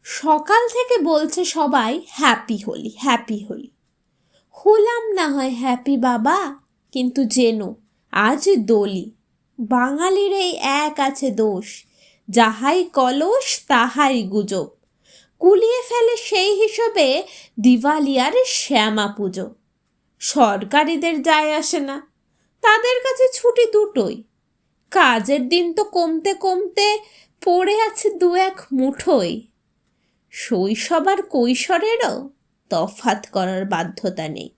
সকাল থেকে বলছে সবাই হ্যাপি হোলি হ্যাপি হোলি। হলাম না হয় হ্যাপি বাবা, কিন্তু জেনো আজ দোলি। বাঙালির এই এক আছে দোষ, যাহাই কলস তাহাই গুজব। কুলিয়ে ফেলে সেই হিসেবে দিওয়ালিয়ার শ্যামা পুজো। সরকারিদের যায় আসে না, তাদের কাছে ছুটি দুটোই। কাজের দিন তো কমতে কমতে পড়ে আছে দু এক মুঠোই। শৈশব আর কৈশোরেরও তফাৎ করার বাধ্যতা নেই।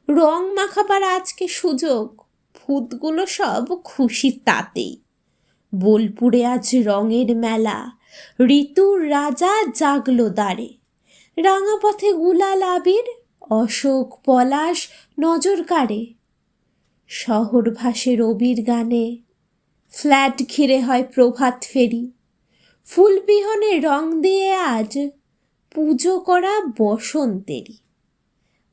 রং মাখাবার আজকে সুযোগ, ভূতগুলো সব খুশি তাতেই। বোলপুরে আজ রঙের মেলা, ঋতুর রাজা জাগলো দ্বারে। রাঙা পথে গুলাল আবির, অশোক পলাশ নজর কাড়ে। শহর ভাসে রবির গানে, ফ্ল্যাট ঘিরে হয় প্রভাত ফেরি। ফুল বিহনে রং দিয়ে আজ পুজো করা বসন্তেরই।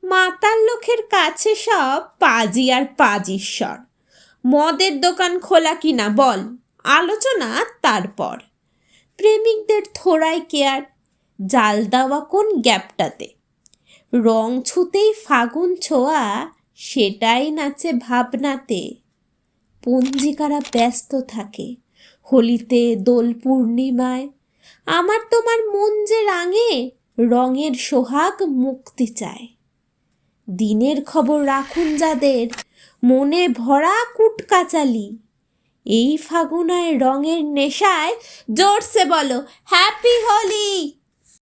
মাতাল লোকের কাছে সব পাজি আর পাজিশ্বর। মদের দোকান খোলা কিনা বল, আলোচনা তারপর। প্রেমিকদের থোড়াই কেয়ার, জাল দেওয়া কোন গ্যাপটাতে। রং ছুতেই ফাগুন ছোঁয়া, সেটাই নাচে ভাবনাতে। পঞ্জিকারা ব্যস্ত থাকে হোলিতে দোল পূর্ণিমায়। আমার তোমার মন যে রাঙে, রঙের সোহাগ মুক্তি চায়। দিনের খবর রাখুন যাদের, মনে ভরা কুটকাচালি। এই ফাগুনায় রঙের নেশায় জোরসে বলো হ্যাপি হোলি।